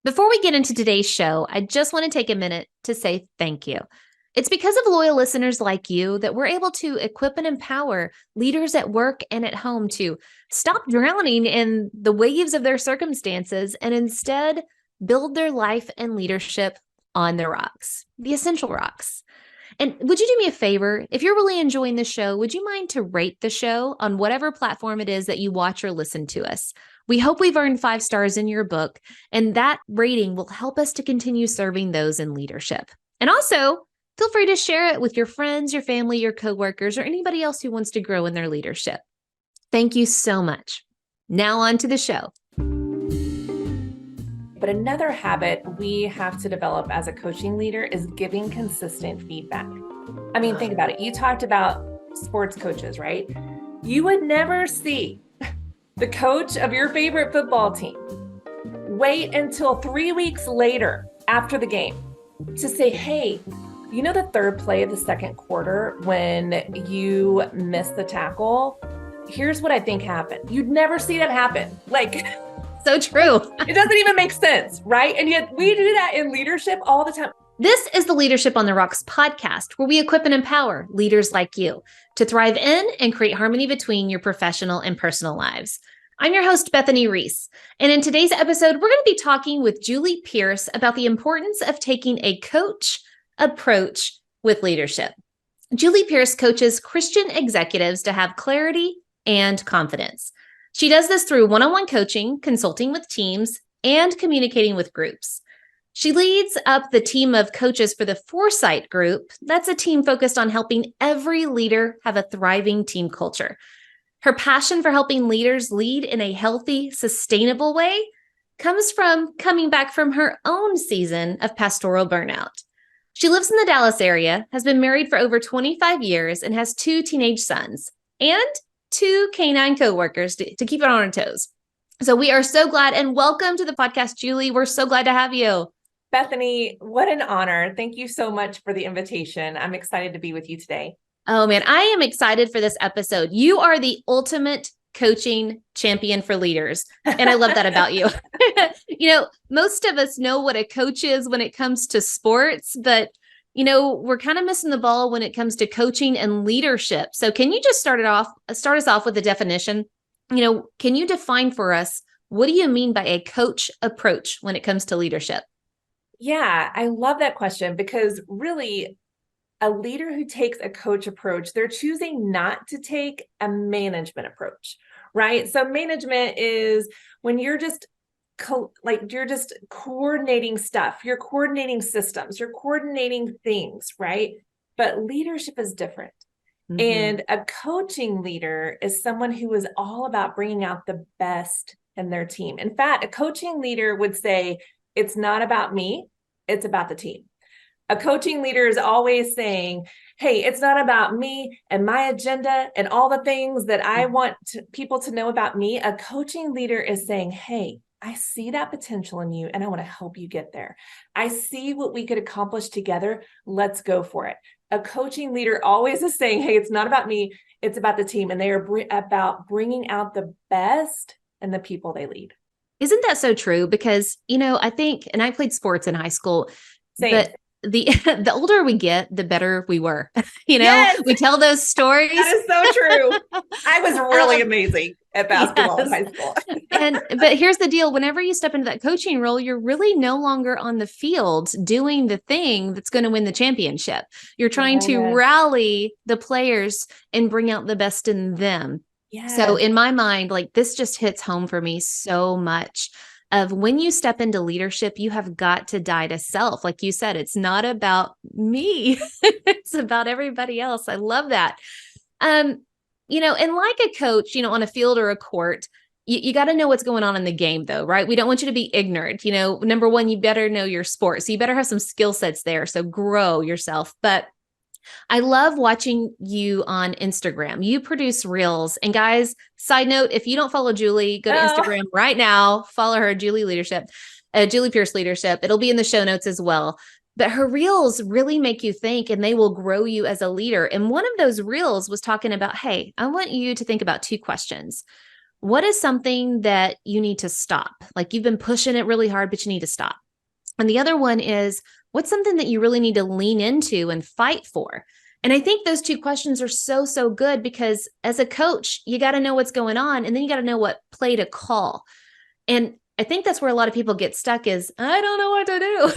Before we get into today's show, I just want to take a minute to say thank you. It's because of loyal listeners like you that we're able to equip and empower leaders at work and at home to stop drowning in the waves of their circumstances and instead build their life and leadership on the rocks, the essential rocks. And would you do me a favor? If you're really enjoying the show, would you mind to rate the show on whatever platform it is that you watch or listen to us? We hope we've earned 5 stars in your book, and that rating will help us to continue serving those in leadership. And also, feel free to share it with your friends, your family, your coworkers, or anybody else who wants to grow in their leadership. Thank you so much. Now on to the show. But another habit we have to develop as a coaching leader is giving consistent feedback. I mean, think about it. You talked about sports coaches, right? You would never see the coach of your favorite football team wait until 3 weeks later after the game to say, hey, you know the third play of the second quarter when you missed the tackle? Here's what I think happened. You'd never see that happen. So true. It doesn't even make sense, right? And yet we do that in leadership all the time. This is the Leadership on the Rocks podcast, where we equip and empower leaders like you to thrive in and create harmony between your professional and personal lives. I'm your host, Bethany Reese. And in today's episode, we're going to be talking with Julie Pierce about the importance of taking a coach approach with leadership. Julie Pierce coaches Christian executives to have clarity and confidence. She does this through one-on-one coaching, consulting with teams, and communicating with groups. She leads up the team of coaches for the Foresight Group. That's a team focused on helping every leader have a thriving team culture. Her passion for helping leaders lead in a healthy, sustainable way comes from coming back from her own season of pastoral burnout. She lives in the Dallas area, has been married for over 25 years, and has 2 teenage sons and 2 canine coworkers to keep it on her toes. So we are so glad, and welcome to the podcast, Julie. We're so glad to have you. Bethany, what an honor. Thank you so much for the invitation. I'm excited to be with you today. Oh man, I am excited for this episode. You are the ultimate coaching champion for leaders. And I love that about you. Most of us know what a coach is when it comes to sports, but we're kind of missing the ball when it comes to coaching and leadership. So can you just start us off with a definition? Can you define for us, what do you mean by a coach approach when it comes to leadership? Yeah, I love that question because really a leader who takes a coach approach, they're choosing not to take a management approach, right? So management is when you're just you're just coordinating stuff, you're coordinating systems, you're coordinating things, right? But leadership is different. Mm-hmm. And a coaching leader is someone who is all about bringing out the best in their team. In fact, a coaching leader would say, it's not about me, it's about the team. A coaching leader is always saying, hey, it's not about me and my agenda and all the things that I want people to know about me. A coaching leader is saying, hey, I see that potential in you and I want to help you get there. I see what we could accomplish together. Let's go for it. A coaching leader always is saying, hey, it's not about me, it's about the team. And they are about bringing out the best in the people they lead. Isn't that so true? Because, I think, and I played sports in high school, Same. But the older we get, the better we were. Yes. We tell those stories. That is so true. I was really amazing at basketball in high school. But here's the deal. Whenever you step into that coaching role, you're really no longer on the field doing the thing that's going to win the championship. You're trying to rally the players and bring out the best in them. Yes. So in my mind, this just hits home for me so much. Of when you step into leadership, you have got to die to self. Like you said, it's not about me. It's about everybody else. I love that. And like a coach, on a field or a court, you got to know what's going on in the game though, right? We don't want you to be ignorant. Number one, you better know your sport. So you better have some skill sets there. So grow yourself. But I love watching you on Instagram. You produce reels. And guys, side note, if you don't follow Julie, go to Instagram right now, follow her, Julie Pierce Leadership. It'll be in the show notes as well. But her reels really make you think and they will grow you as a leader. And one of those reels was talking about, hey, I want you to think about 2 questions. what is something that you need to stop? Like you've been pushing it really hard, but you need to stop. And the other one is, what's something that you really need to lean into and fight for? And I think those two questions are so, so good because as a coach, you got to know what's going on and then you got to know what play to call. And I think that's where a lot of people get stuck is, I don't know what to do.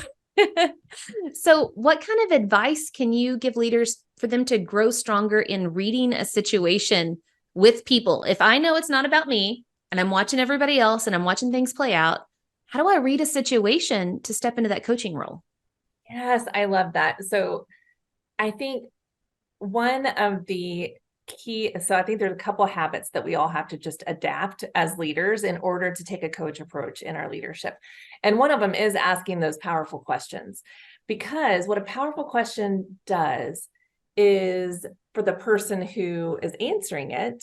So, what kind of advice can you give leaders for them to grow stronger in reading a situation with people? If I know it's not about me and I'm watching everybody else and I'm watching things play out, how do I read a situation to step into that coaching role? Yes, I love that. So I think one of the so I think there's a couple of habits that we all have to just adapt as leaders in order to take a coach approach in our leadership. And one of them is asking those powerful questions, because what a powerful question does is, for the person who is answering it,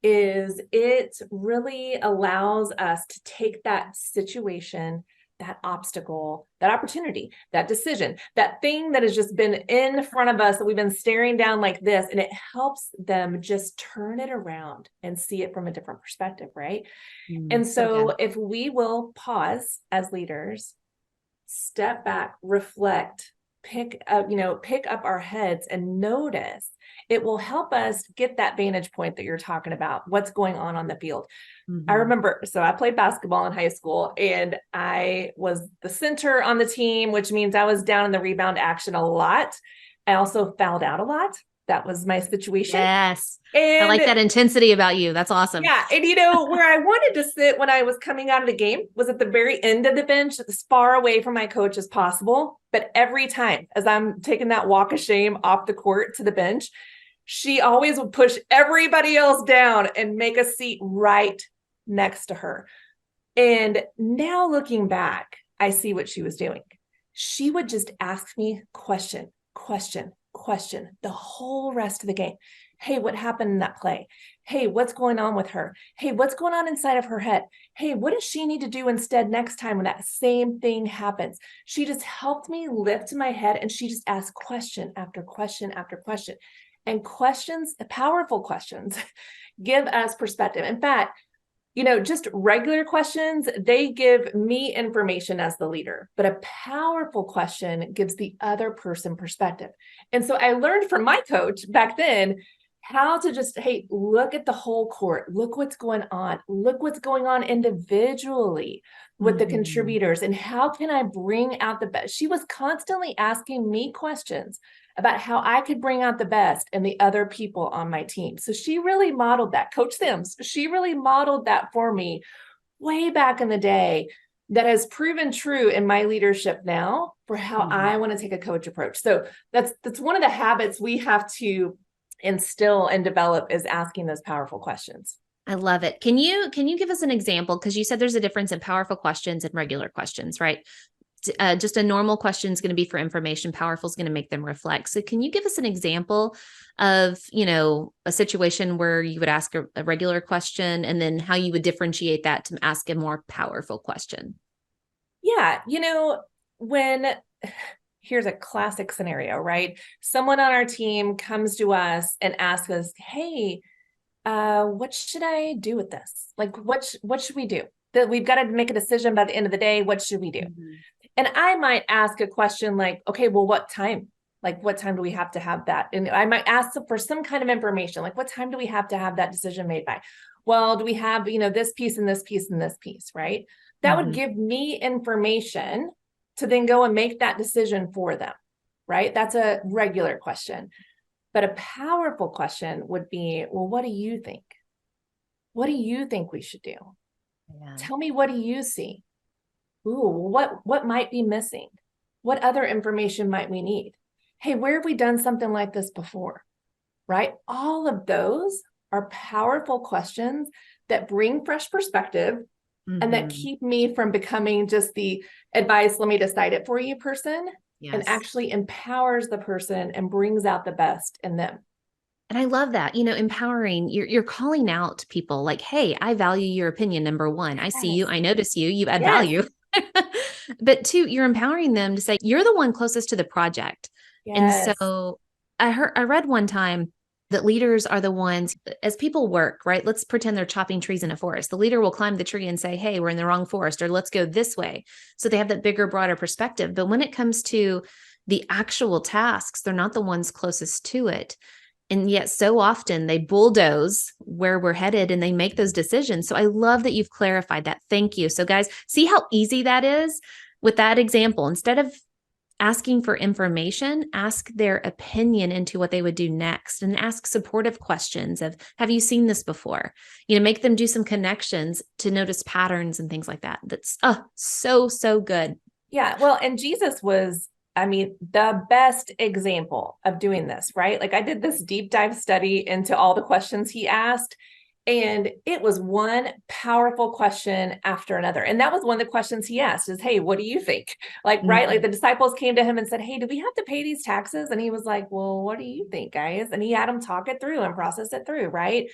is it really allows us to take that situation, that obstacle, that opportunity, that decision, that thing that has just been in front of us that we've been staring down like this, and it helps them just turn it around and see it from a different perspective, right? And so if we will pause as leaders, step back, reflect, pick up our heads and notice, it will help us get that vantage point that you're talking about, what's going on the field. I remember, so I played basketball in high school and I was the center on the team, which means I was down in the rebound action a lot. I also fouled out a lot. That was my situation. Yes. I And like that intensity about you. That's awesome. yeah. And where I wanted to sit when I was coming out of the game was at the very end of the bench, as far away from my coach as possible. But every time as I'm taking that walk of shame off the court to the bench, she always would push everybody else down and make a seat right next to her. And now looking back, I see what she was doing. She would just ask me question the whole rest of the game. Hey, what happened in that play? Hey, what's going on with her? Hey, what's going on inside of her head? Hey, what does she need to do instead next time when that same thing happens? She just helped me lift my head, and she just asked question after question after question. And questions, powerful questions, give us perspective. In fact, just regular questions, they give me information as the leader, but a powerful question gives the other person perspective. And so I learned from my coach back then how to just, hey, look at the whole court, look what's going on individually with the contributors, and how can I bring out the best? She was constantly asking me questions about how I could bring out the best in the other people on my team. So she really modeled that. Coach Sims, she really modeled that for me way back in the day, that has proven true in my leadership now for how I want to take a coach approach. So that's one of the habits we have to instill and develop, is asking those powerful questions. I love it. Can you give us an example? Because you said there's a difference in powerful questions and regular questions, right? Just a normal question is going to be for information. Powerful is going to make them reflect. So can you give us an example of, a situation where you would ask a regular question and then how you would differentiate that to ask a more powerful question? Yeah. Here's a classic scenario, right? Someone on our team comes to us and asks us, hey, what should I do with this? Like, what should we do? That we've got to make a decision by the end of the day. What should we do? And I might ask a question like, okay, well, what time? Like, what time do we have to have that? And I might ask for some kind of information, like, what time do we have to have that decision made by? Well, do we have, this piece and this piece and this piece, right? That would give me information to then go and make that decision for them, right? That's a regular question. But a powerful question would be, well, what do you think? What do you think we should do? Yeah. Tell me, what do you see? Ooh, what might be missing? What other information might we need? Hey, where have we done something like this before? Right? All of those are powerful questions that bring fresh perspective and that keep me from becoming just the advice, let me decide it for you person, and actually empowers the person and brings out the best in them. And I love that, empowering, you're calling out people like, hey, I value your opinion. Number one, I see you, I notice you, you add value. But two, you're empowering them to say, you're the one closest to the project. And so I read one time, that leaders are the ones, as people work, right? Let's pretend they're chopping trees in a forest. The leader will climb the tree and say, hey, we're in the wrong forest, or let's go this way. So they have that bigger, broader perspective. But when it comes to the actual tasks, they're not the ones closest to it. And yet so often they bulldoze where we're headed and they make those decisions. So I love that you've clarified that. Thank you. So guys, see how easy that is with that example. Instead of asking for information, ask their opinion into what they would do next, and ask supportive questions of, have you seen this before? Make them do some connections to notice patterns and things like that. That's so good. Yeah. Well, and Jesus was, the best example of doing this, right? Like I did this deep dive study into all the questions he asked, and it was one powerful question after another. And that was one of the questions he asked is, hey, what do you think? Like, right? Like the disciples came to him and said, hey, do we have to pay these taxes? And he was like, well, what do you think, guys? And he had them talk it through and process it through, right?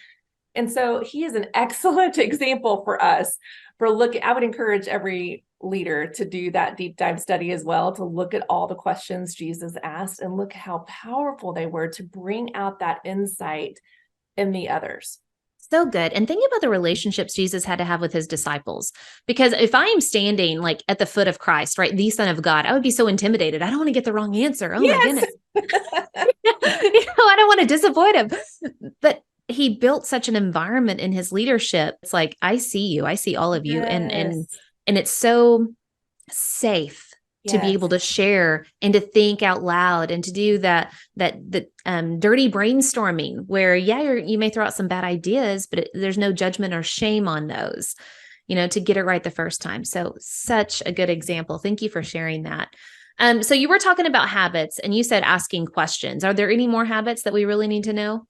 And so he is an excellent example for us for looking. I would encourage every leader to do that deep dive study as well, to look at all the questions Jesus asked and look how powerful they were to bring out that insight in the others. So good. And think about the relationships Jesus had to have with his disciples. Because if I am standing like at the foot of Christ, right, the Son of God, I would be so intimidated. I don't want to get the wrong answer. Oh my goodness. I don't want to disappoint him. But he built such an environment in his leadership. It's like, I see you. I see all of you. And it's so safe to be able to share and to think out loud and to do that dirty brainstorming where, you may throw out some bad ideas, but there's no judgment or shame on those, to get it right the first time. So such a good example. Thank you for sharing that. So you were talking about habits and you said asking questions. Are there any more habits that we really need to know?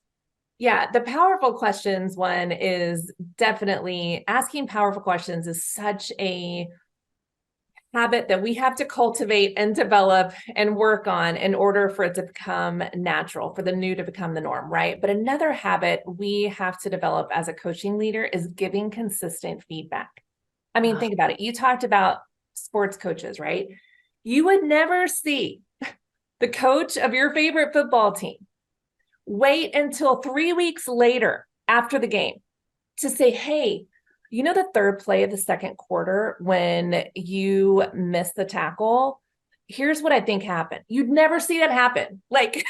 Yeah, the powerful questions one is definitely asking powerful questions is such a habit that we have to cultivate and develop and work on in order for it to become natural, for the new to become the norm, right? But another habit we have to develop as a coaching leader is giving consistent feedback. Think about it. You talked about sports coaches, right? You would never see the coach of your favorite football team wait until 3 weeks later after the game to say, hey, the third play of the second quarter when you missed the tackle, here's what I think happened. You'd never see that happen. Like,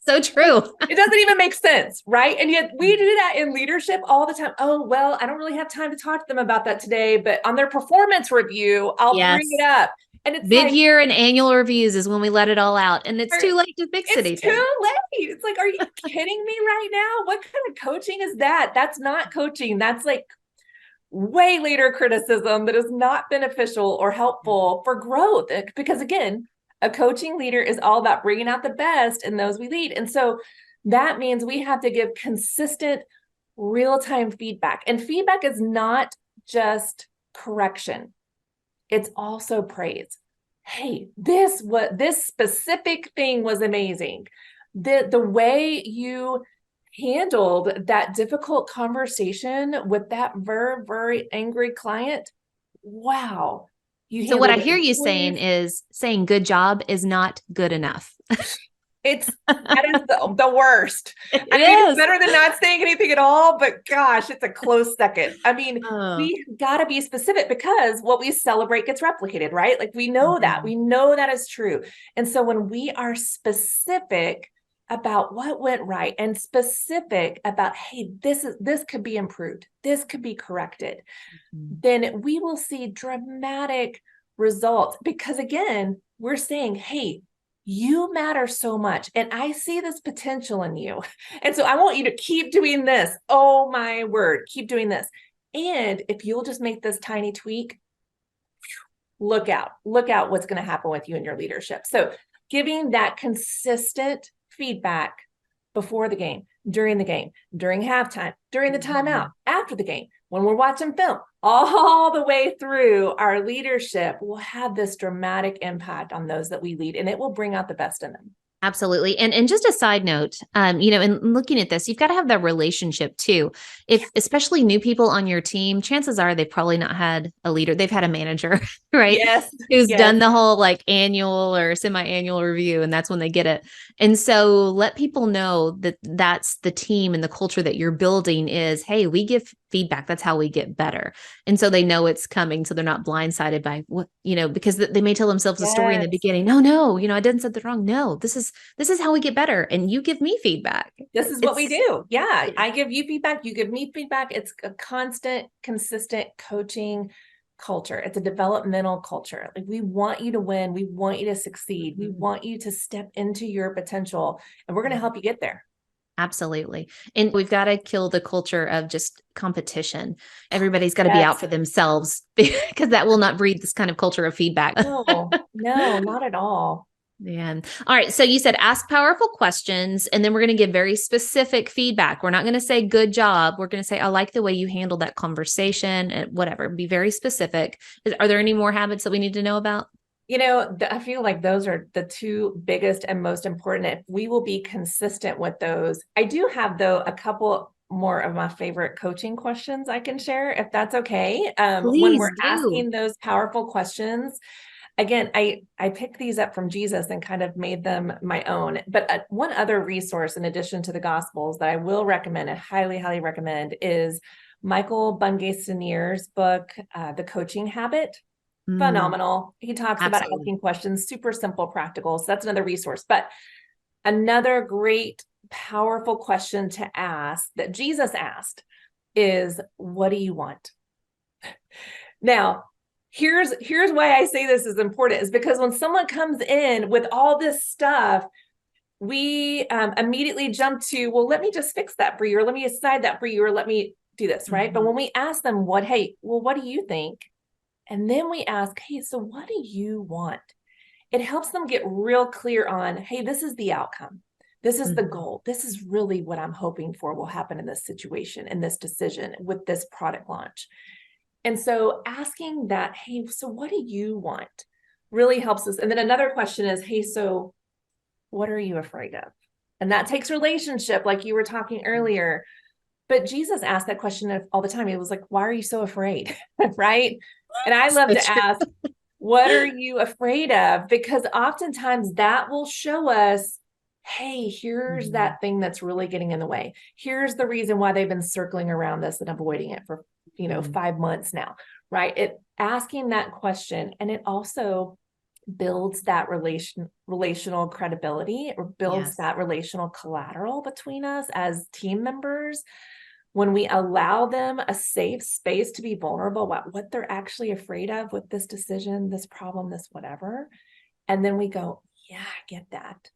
so true. It doesn't even make sense, right? And yet we do that in leadership all the time. Oh, well, I don't really have time to talk to them about that today, but on their performance review, I'll bring it up. And it's mid-year and annual reviews is when we let it all out, and it's too late to fix anything. It's too late. It's like, are you kidding me right now? What kind of coaching is that? That's not coaching. That's like way later criticism that is not beneficial or helpful for growth. Because again, a coaching leader is all about bringing out the best in those we lead. And so that means we have to give consistent real-time feedback. And feedback is not just correction. It's also praise. Hey, this specific thing was amazing. The way you handled that difficult conversation with that very angry client. Wow. So what I hear you saying is saying good job is not good enough. That is the worst. It's better than not saying anything at all, but gosh, it's a close second. We got to be specific because what we celebrate gets replicated, right? Like we know that is true. And so when we are specific about what went right and specific about, hey, this could be improved, this could be corrected, then we will see dramatic results because again, we're saying, hey, you matter so much. And I see this potential in you. And so I want you to keep doing this. Oh my word, keep doing this. And if you'll just make this tiny tweak, look out what's going to happen with you and your leadership. So giving that consistent feedback before the game, during halftime, during the timeout, after the game, when we're watching film, all the way through our leadership will have this dramatic impact on those that we lead, and it will bring out the best in them. Absolutely. And just a side note, in looking at this, you've got to have that relationship too. If especially new people on your team, chances are they've probably not had a leader. They've had a manager, right? Yes, Who's yes, done the whole like annual or semi-annual review, and that's when they get it. And so let people know that that's the team and the culture that you're building is, hey, we give feedback. That's how we get better. And so they know it's coming. So they're not blindsided by what, because they may tell themselves a story in the yes. beginning. No, I didn't said the wrong. No, this is how we get better. And you give me feedback. This is what we It's do. Yeah. I give you feedback. You give me feedback. It's a constant, consistent coaching culture. It's a developmental culture. Like we want you to win. We want you to succeed. We want you to step into your potential, and we're going to help you get there. absolutely. And we've got to kill the culture of just competition. Everybody's got to be out Yes. for themselves because that will not breed this kind of culture of feedback. No, no, not at all. Man. All right. So you said ask powerful questions, and then we're going to give very specific feedback. We're not going to say good job. We're going to say, I like the way you handled that conversation and whatever. Be very specific. Are there any more habits that we need to know about? I feel like those are the two biggest and most important. If we will be consistent with those, I do have, though, a couple more of my favorite coaching questions I can share, if that's okay. When we're Please do. asking those powerful questions, again, I picked these up from Jesus and kind of made them my own. But one other resource in addition to the Gospels that I will recommend and highly, highly recommend is Michael Bungay-Sinier's book, The Coaching Habit. Mm, Phenomenal. He talks about absolutely. asking questions, super simple, practical. So that's another resource. But another great, powerful question to ask that Jesus asked is, what do you want? Now, here's why I say this is important, is because when someone comes in with all this stuff, we immediately jump to, well, let me just fix that for you, or let me decide that for you, or let me do this, right? But Mhm. when we ask them what do you think? And then we ask, hey, so what do you want? It helps them get real clear on, hey, this is the outcome. This is the Mhm. goal. This is really what I'm hoping for will happen in this situation, in this decision, with this product launch. And so asking that, hey, so what do you want, really helps us. And then another question is, hey, so what are you afraid of? And that takes relationship, like you were talking earlier. But Jesus asked that question all the time. He was like, why are you so afraid? Right? And I love So to true. ask, what are you afraid of? Because oftentimes that will show us, hey, here's Mhm. that thing that's really getting in the way. Here's the reason why they've been circling around this and avoiding it for, Mhm. 5 months now, right? It asking that question, and it also builds that relational credibility, or builds Yes. that relational collateral between us as team members when we allow them a safe space to be vulnerable about what they're actually afraid of with this decision, this problem, this whatever. And then we go, yeah, I get that.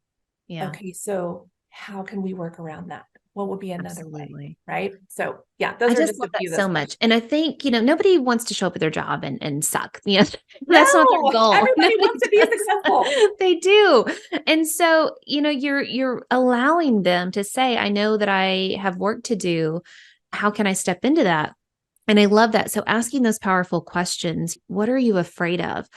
Yeah. Okay, so how can we work around that? What would be another way? Absolutely. Right. So, yeah, I those are just just love a that few of those so much. questions. And I think, nobody wants to show up at their job and suck. That's not their No, goal. everybody Nobody wants to be does. successful. They do. And so, you're allowing them to say, I know that I have work to do. How can I step into that? And I love that. So asking those powerful questions, what are you afraid of?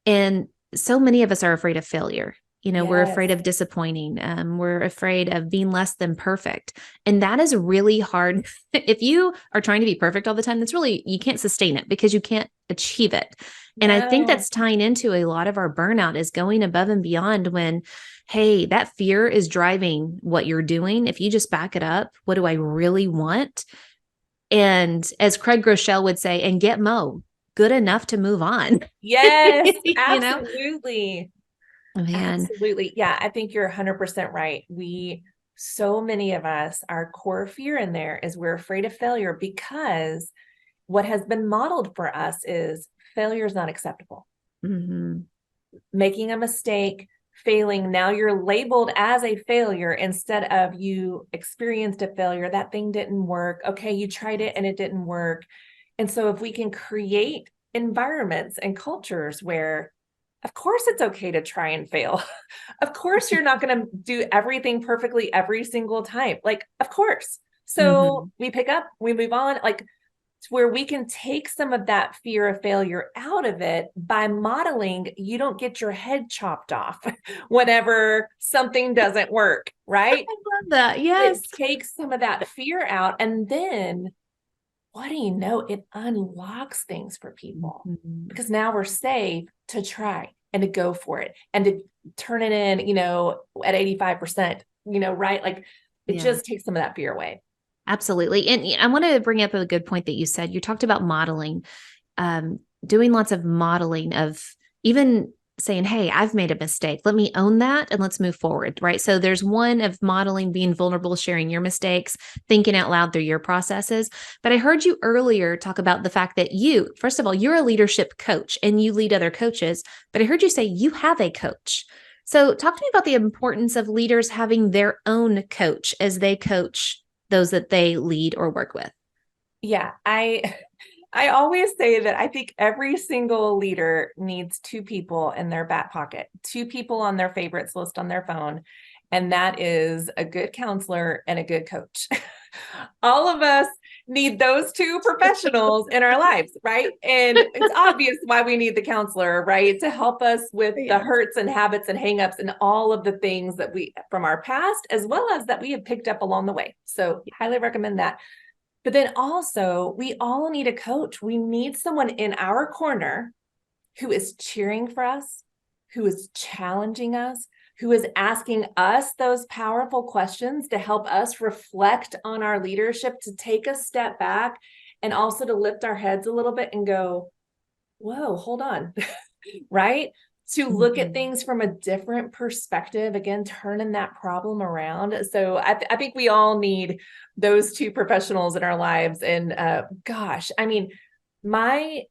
And so many of us are afraid of failure. We're afraid Yes. of disappointing. We're afraid of being less than perfect. And that is really hard. If you are trying to be perfect all the time, you can't sustain it because you can't achieve it. And I think No. that's tying into a lot of our burnout is going above and beyond when, hey, that fear is driving what you're doing. If you just back it up, what do I really want? And as Craig Groeschel would say, and get Mo good enough to move on. Yes, you know, absolutely. Man, Absolutely. Yeah, I think you're 100% right. So many of us, our core fear in there is we're afraid of failure because what has been modeled for us is failure is not acceptable. hmm Making a mistake, failing, now you're labeled as a failure instead of you experienced a failure. That thing didn't work. Okay, you tried it and it didn't work. And so if we can create environments and cultures where of course it's okay to try and fail. Of course you're not going to do everything perfectly every single time. Like, of course. So hmm we pick up, we move on. Like where we can take some of that fear of failure out of it by modeling. You don't get your head chopped off whenever something doesn't work, right? I love that. It Yes. takes some of that fear out. And then what do you know? It unlocks things for people Mhm. because now we're safe to try and to go for it and to turn it in, at 85%, right? Like it Yeah. just takes some of that fear away. Absolutely. And I want to bring up a good point that you said. You talked about modeling, doing lots of modeling of even saying, hey, I've made a mistake. Let me own that and let's move forward. Right. So there's one of modeling, being vulnerable, sharing your mistakes, thinking out loud through your processes. But I heard you earlier talk about the fact that you, first of all, you're a leadership coach and you lead other coaches. But I heard you say you have a coach. So talk to me about the importance of leaders having their own coach as they coach those that they lead or work with. Yeah, I always say that I think every single leader needs two people in their back pocket, two people on their favorites list on their phone, and that is a good counselor and a good coach. All of us need those two professionals in our lives, right? And it's obvious why we need the counselor, right? To help us with the Yes. hurts and habits and hangups and all of the things that we from our past, as well as that we have picked up along the way. So highly recommend that. But then also, we all need a coach. We need someone in our corner who is cheering for us, who is challenging us, who is asking us those powerful questions to help us reflect on our leadership, to take a step back and also to lift our heads a little bit and go, whoa, hold on, right? To look at Mhm. things from a different perspective, again, turning that problem around. So I think we all need those two professionals in our lives. And gosh, I mean, my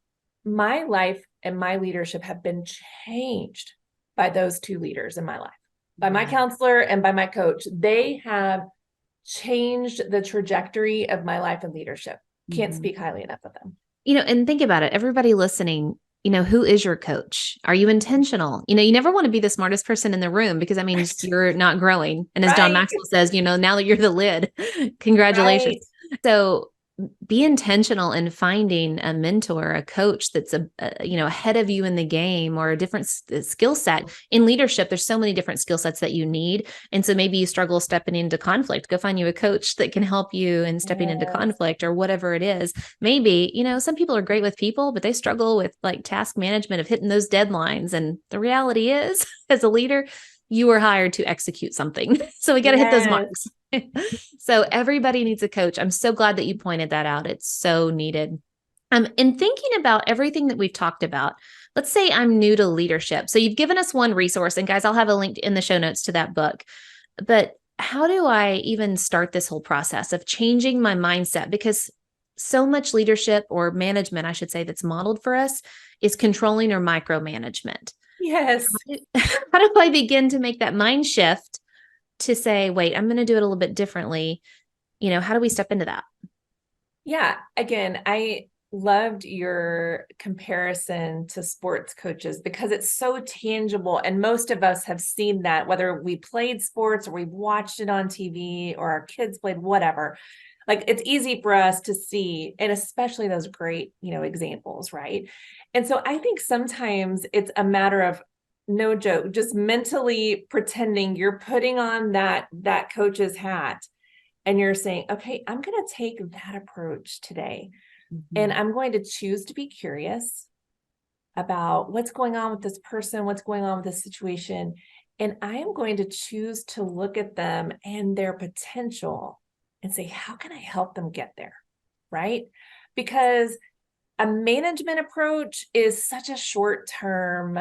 my life and my leadership have been changed by those two leaders in my life, by my Yeah. counselor and by my coach. They have changed the trajectory of my life and leadership. Can't Mhm. speak highly enough of them. And think about it. Everybody listening, who is your coach? Are you intentional? You never want to be the smartest person in the room because that means you're not growing. And as John Right, Maxwell says, now that you're the lid, congratulations. right. So be intentional in finding a mentor, a coach that's ahead of you in the game or a different skill set. In leadership, there's so many different skill sets that you need, and so maybe you struggle stepping into conflict. Go find you a coach that can help you in stepping into Yes. conflict or whatever it is. Maybe some people are great with people, but they struggle with like task management of hitting those deadlines. And the reality is, as a leader, you were hired to execute something, so we got to hit those Yes. marks. So everybody needs a coach. I'm so glad that you pointed that out. It's so needed. In thinking about everything that we've talked about, let's say I'm new to leadership. So you've given us one resource, and guys, I'll have a link in the show notes to that book. But how do I even start this whole process of changing my mindset? Because so much leadership or management, I should say, that's modeled for us is controlling or micromanagement. Yes. How do I begin to make that mind shift to say, wait, I'm going to do it a little bit differently? How do we step into that? Yeah. Again, I loved your comparison to sports coaches because it's so tangible. And most of us have seen that, whether we played sports or we've watched it on TV or our kids played, whatever. Like it's easy for us to see, and especially those great, examples, right? And so I think sometimes it's a matter of, no joke, just mentally pretending you're putting on that coach's hat and you're saying, okay, I'm going to take that approach today. And Mhm. I'm going to choose to be curious about what's going on with this person, what's going on with this situation. And I am going to choose to look at them and their potential and say, how can I help them get there? Right? Because a management approach is such a short term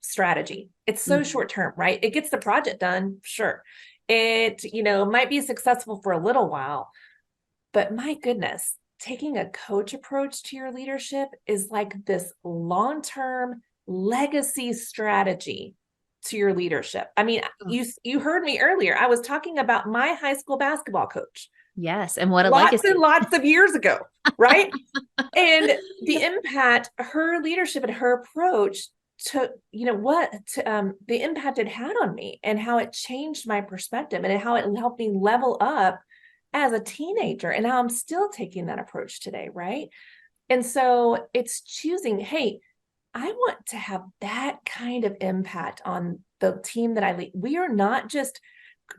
strategy. It's so Mhm. short term, right? It gets the project done, sure. It, might be successful for a little while, but my goodness, taking a coach approach to your leadership is like this long term legacy strategy to your leadership. I mean, Oh, you heard me earlier. I was talking about my high school basketball coach yes. And what a lots and legacy. lots of years ago, right? And the impact her leadership and her approach to the impact it had on me and how it changed my perspective and how it helped me level up as a teenager. And now I'm still taking that approach today, right? And so it's choosing, hey, I want to have that kind of impact on the team that I lead. We are not just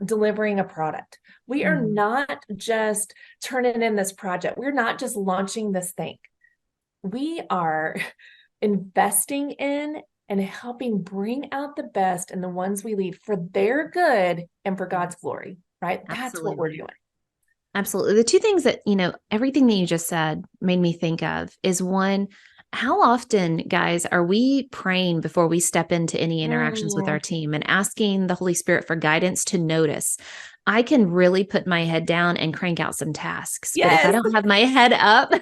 delivering a product. We are not just turning in this project. We're not just launching this thing. We are investing in and helping bring out the best in the ones we lead for their good and for God's glory, right? That's what we're Absolutely. doing. Absolutely. The two things that, everything that you just said made me think of is one, how often, guys, are we praying before we step into any interactions with our Mm, team and asking the Holy Spirit for guidance to notice? I can really put my head down and crank out some tasks, but if I yes. don't have my head up,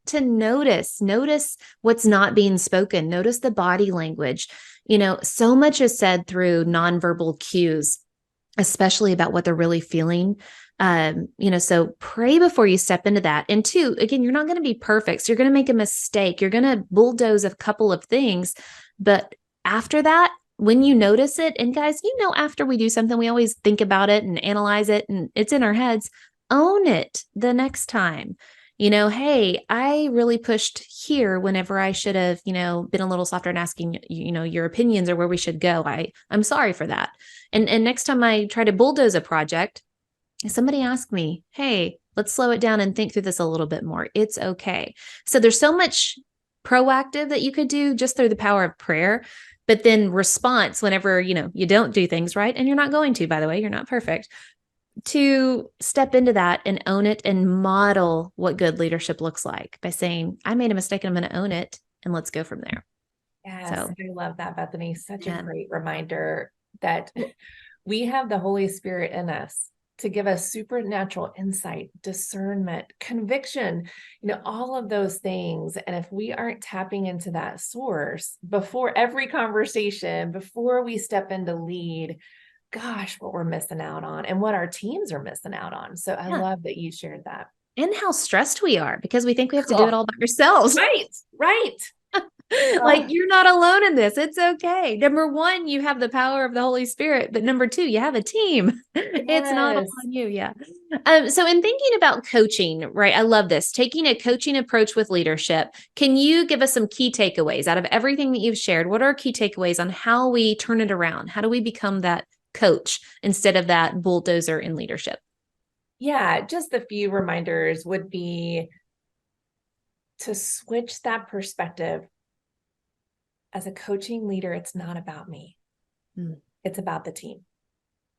to notice what's not being spoken, notice the body language. So much is said through nonverbal cues, especially about what they're really feeling. So pray before you step into that. And two, again, you're not going to be perfect. So you're going to make a mistake. You're going to bulldoze a couple of things. But after that, when you notice it, and guys, after we do something, we always think about it and analyze it and it's in our heads. Own it the next time. Hey, I really pushed here whenever I should have, been a little softer and asking, your opinions or where we should go. I'm sorry for that. And next time I try to bulldoze a project, somebody asked me, hey, let's slow it down and think through this a little bit more. It's okay. So there's so much proactive that you could do just through the power of prayer, but then response whenever, you don't do things right. And you're not going to, by the way, you're not perfect, to step into that and own it and model what good leadership looks like by saying, I made a mistake and I'm going to own it. And let's go from there. Yes, So, I love that, Bethany. Such a yeah. great reminder that we have the Holy Spirit in us to give us supernatural insight, discernment, conviction, all of those things. And if we aren't tapping into that source before every conversation, before we step into lead, gosh, what we're missing out on and what our teams are missing out on. So I Yeah. love that you shared that. And how stressed we are because we think we have to do it Cool. all by ourselves. Right, right. Like, Oh, you're not alone in this. It's okay. Number one, you have the power of the Holy Spirit, but number two, you have a team. It's not all yes. on you. Yeah. So in thinking about coaching, right? I love this. Taking a coaching approach with leadership. Can you give us some key takeaways out of everything that you've shared? What are key takeaways on how we turn it around? How do we become that coach instead of that bulldozer in leadership? Yeah, just a few reminders would be to switch that perspective. As a coaching leader, it's not about me. Mm. It's about the team.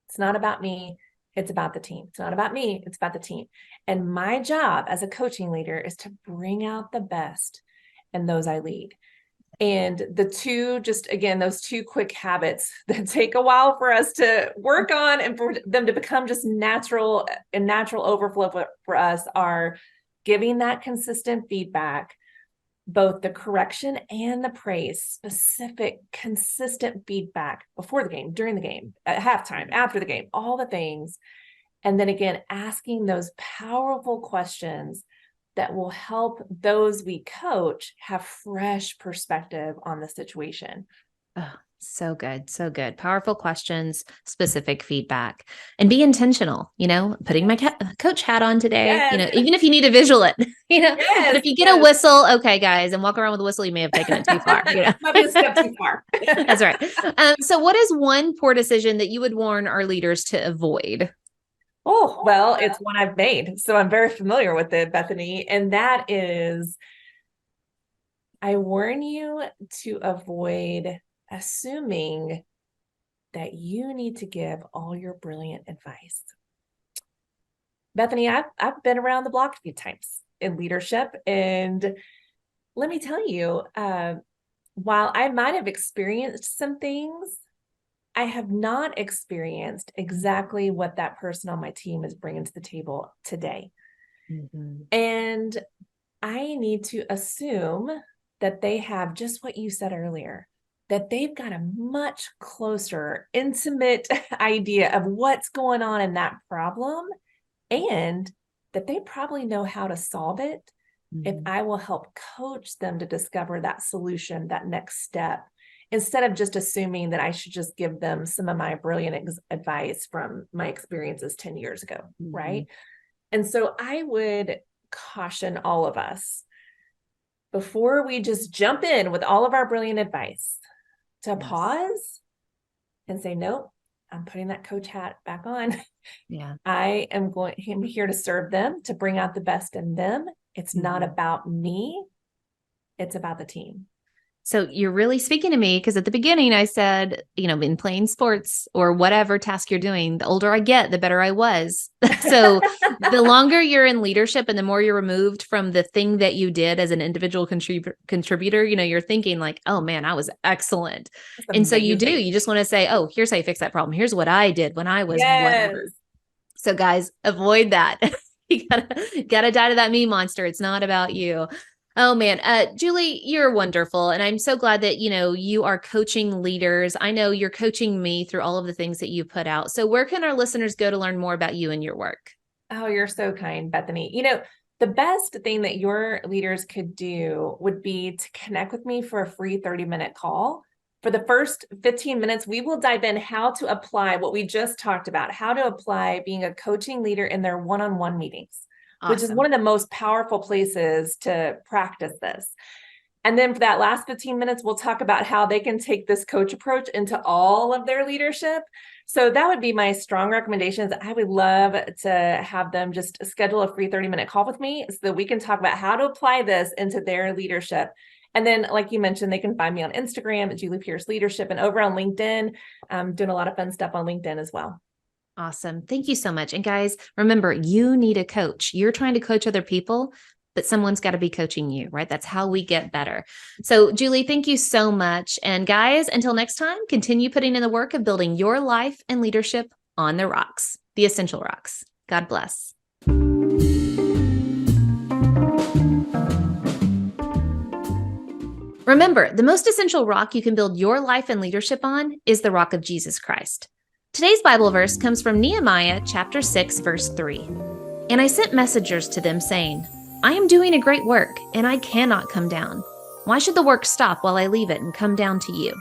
It's not about me. It's about the team. It's not about me. It's about the team. And my job as a coaching leader is to bring out the best in those I lead. And those two quick habits that take a while for us to work on and for them to become just natural overflow for us are giving that consistent feedback, both the correction and the praise, specific, consistent feedback before the game, during the game, at halftime, after the game, all the things. And then again, asking those powerful questions that will help those we coach have fresh perspective on the situation. Oh, so good. So good. Powerful questions, specific feedback, and be intentional, putting my coach hat on today, Yes. even if you need to visual it, but Yes. if you get a Yes. whistle, okay, guys, and walk around with a whistle, you may have taken it too far, Might be a step too far. That's right. So what is one poor decision that you would warn our leaders to avoid? Oh, well, it's one I've made. So I'm very familiar with it, Bethany. And that is, I warn you to avoid assuming that you need to give all your brilliant advice. Bethany, I've been around the block a few times in leadership. And let me tell you, while I might have experienced some things, I have not experienced exactly what that person on my team is bringing to the table today. Mm-hmm. And I need to assume that they have just what you said earlier, that they've got a much closer, intimate idea of what's going on in that problem, and that they probably know how to solve it if Mm-hmm. I will help coach them to discover that solution, that next step, instead of just assuming that I should just give them some of my brilliant advice from my experiences 10 years ago, Mm-hmm. right? And so I would caution all of us before we just jump in with all of our brilliant advice to pause and say, nope, I'm putting that coach hat back on. Yeah. I'm here to serve them, to bring out the best in them. It's not about me. It's about the team. So you're really speaking to me, because at the beginning I said, in playing sports or whatever task you're doing, the older I get, the better I was. So the longer you're in leadership and the more you're removed from the thing that you did as an individual contributor, you're thinking like, oh man, I was excellent. And so you just want to say, oh, here's how you fix that problem. Here's what I did when I was whatever. So guys, avoid that. You gotta die to that me monster. It's not about you. Oh man, Julie, you're wonderful. And I'm so glad that, you are coaching leaders. I know you're coaching me through all of the things that you put out. So where can our listeners go to learn more about you and your work? Oh, you're so kind, Bethany. The best thing that your leaders could do would be to connect with me for a free 30-minute call. For the first 15 minutes, we will dive in how to apply what we just talked about, how to apply being a coaching leader in their one-on-one meetings. Awesome. Which is one of the most powerful places to practice this. And then for that last 15 minutes, we'll talk about how they can take this coach approach into all of their leadership. So that would be my strong recommendations. I would love to have them just schedule a free 30-minute call with me so that we can talk about how to apply this into their leadership. And then, like you mentioned, they can find me on Instagram at Julie Pierce Leadership, and over on LinkedIn. I'm doing a lot of fun stuff on LinkedIn as well. Awesome. Thank you so much. And guys, remember, you need a coach. You're trying to coach other people, but someone's got to be coaching you, right? That's how we get better. So Julie, thank you so much. And guys, until next time, continue putting in the work of building your life and leadership on the rocks, the essential rocks. God bless. Remember, the most essential rock you can build your life and leadership on is the rock of Jesus Christ. Today's Bible verse comes from Nehemiah chapter 6, verse 3. And I sent messengers to them saying, I am doing a great work, and I cannot come down. Why should the work stop while I leave it and come down to you?